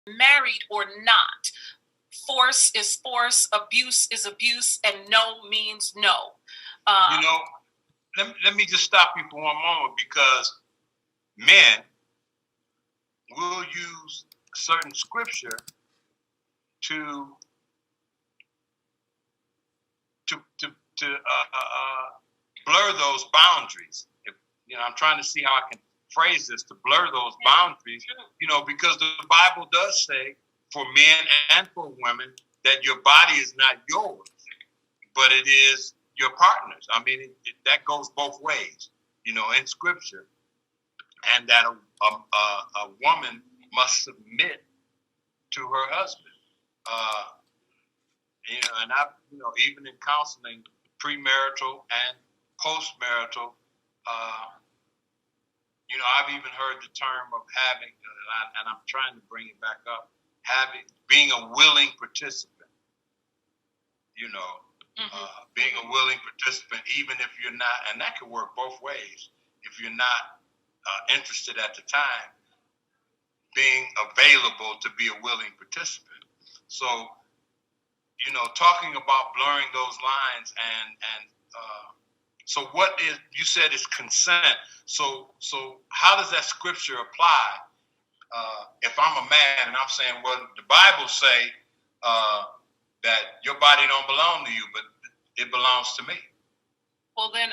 married or not. Force is force, abuse is abuse, and no means no. Let me just stop you for one moment, because men will use certain scripture to blur those boundaries. I'm trying to see how I can phrase this, to blur those boundaries, because the Bible does say for men and for women that your body is not yours, but it is your partner's. I mean, that goes both ways, in scripture, and that a woman must submit to her husband. And I, even in counseling, premarital and postmarital, I've even heard the term of having, and I'm trying to bring it back up, being a willing participant. Being a willing participant, even if you're not, and that could work both ways. If you're not interested at the time, being available to be a willing participant. So, talking about blurring those lines, and so what is, you said it's consent. So how does that scripture apply? If I'm a man and I'm saying, well, the Bible say that your body don't belong to you, but it belongs to me. Well, then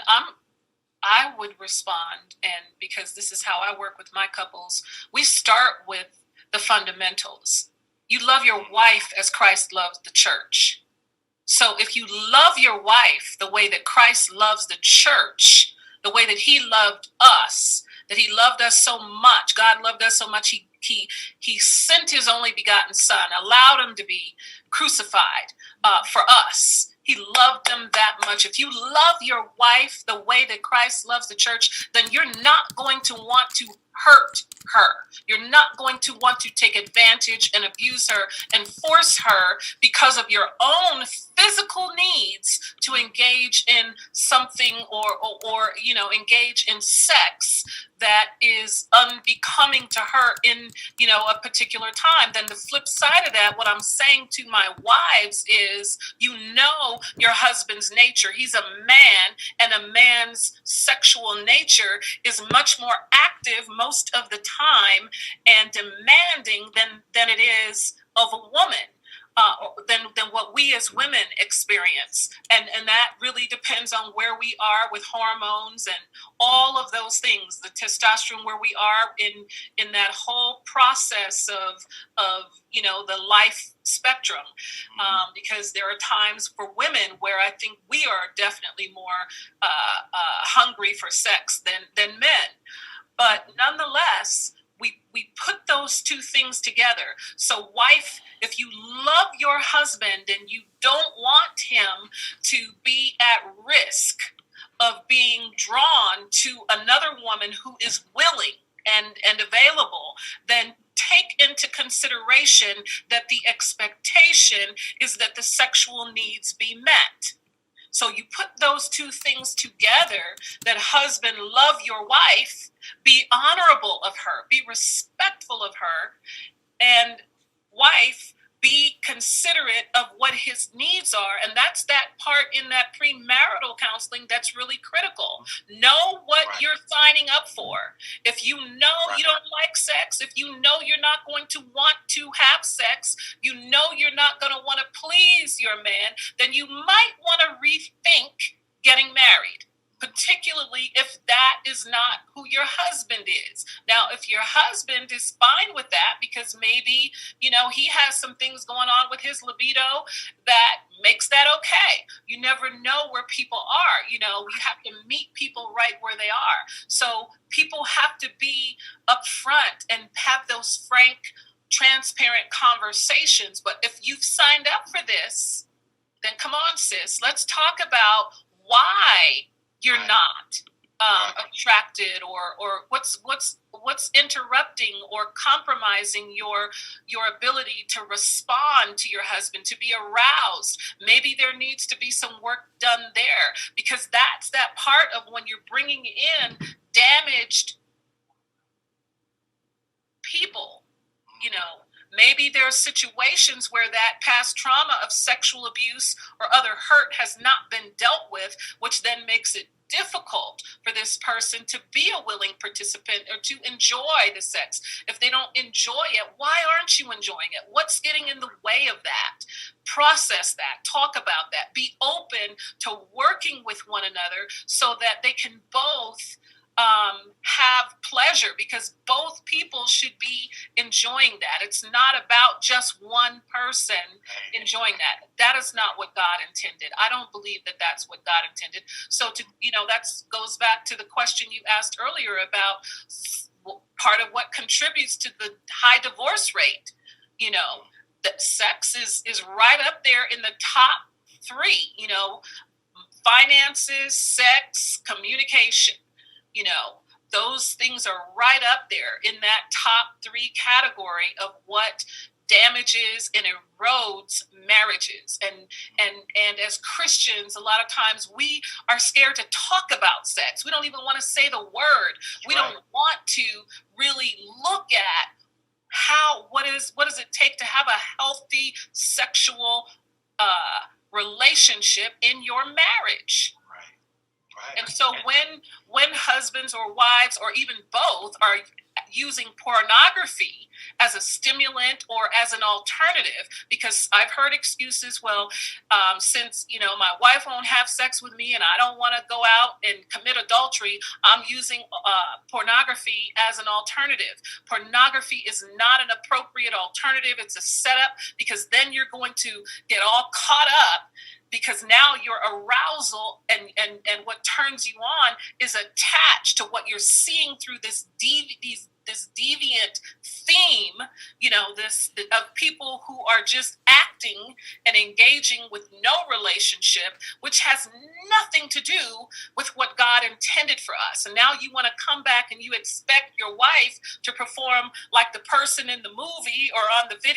I would respond, and because this is how I work with my couples, we start with the fundamentals. You love your wife as Christ loves the church. So if you love your wife the way that Christ loves the church, the way that he loved us, that he loved us so much, God loved us so much, he sent his only begotten son, allowed him to be crucified for us. He loved them that much. If you love your wife the way that Christ loves the church, then you're not going to want to hurt her. You're not going to want to take advantage and abuse her and force her because of your own physical needs to engage in something or engage in sex that is unbecoming to her in a particular time. Then the flip side of that, what I'm saying to my wives is, your husband's nature. He's a man, and a man's sexual nature is much more active most of the time and demanding than it is of a woman. Than what we as women experience. And that really depends on where we are with hormones and all of those things, the testosterone, where we are in that whole process of the life spectrum. Because there are times for women where I think we are definitely more hungry for sex than men. But nonetheless, we put those two things together. So wife, if you love your husband and you don't want him to be at risk of being drawn to another woman who is willing and available, then take into consideration that the expectation is that the sexual needs be met. So you put those two things together, that husband, love your wife, be honorable of her, be respectful of her, and wife, be considerate of what his needs are. And that's that part in that premarital counseling that's really critical. Know what you're signing up for. If you know you don't like sex, if you know you're not going to want to have sex, you know you're not going to want to please your man, then you might want to rethink getting married, particularly if that is not who your husband is. Now, if your husband is fine with that, because maybe, he has some things going on with his libido that makes that okay. You never know where people are. We have to meet people right where they are. So people have to be upfront and have those frank, transparent conversations. But if you've signed up for this, then come on, sis, let's talk about why you're not attracted, or what's interrupting or compromising your ability to respond to your husband, to be aroused. Maybe there needs to be some work done there, because that's that part of when you're bringing in damaged people, Maybe there are situations where that past trauma of sexual abuse or other hurt has not been dealt with, which then makes it difficult for this person to be a willing participant or to enjoy the sex. If they don't enjoy it, why aren't you enjoying it? What's getting in the way of that? Process that, talk about that, be open to working with one another so that they can both have pleasure, because both people should be enjoying that. It's not about just one person enjoying that. That is not what God intended. I don't believe that that's what God intended. So that goes back to the question you asked earlier about part of what contributes to the high divorce rate. That sex is right up there in the top three. Finances, sex, communication. Those things are right up there in that top three category of what damages and erodes marriages. And as Christians, a lot of times we are scared to talk about sex. We don't even want to say the word. We don't want to really look at what does it take to have a healthy sexual relationship in your marriage. And so when husbands or wives or even both are using pornography as a stimulant or as an alternative, because I've heard excuses, since my wife won't have sex with me and I don't want to go out and commit adultery, I'm using pornography as an alternative. Pornography is not an appropriate alternative. It's a setup, because then you're going to get all caught up, because now your arousal and what turns you on is attached to what you're seeing through this deviant theme, of people who are just acting and engaging with no relationship, which has nothing to do with what God intended for us. And now you want to come back and you expect your wife to perform like the person in the movie or on the video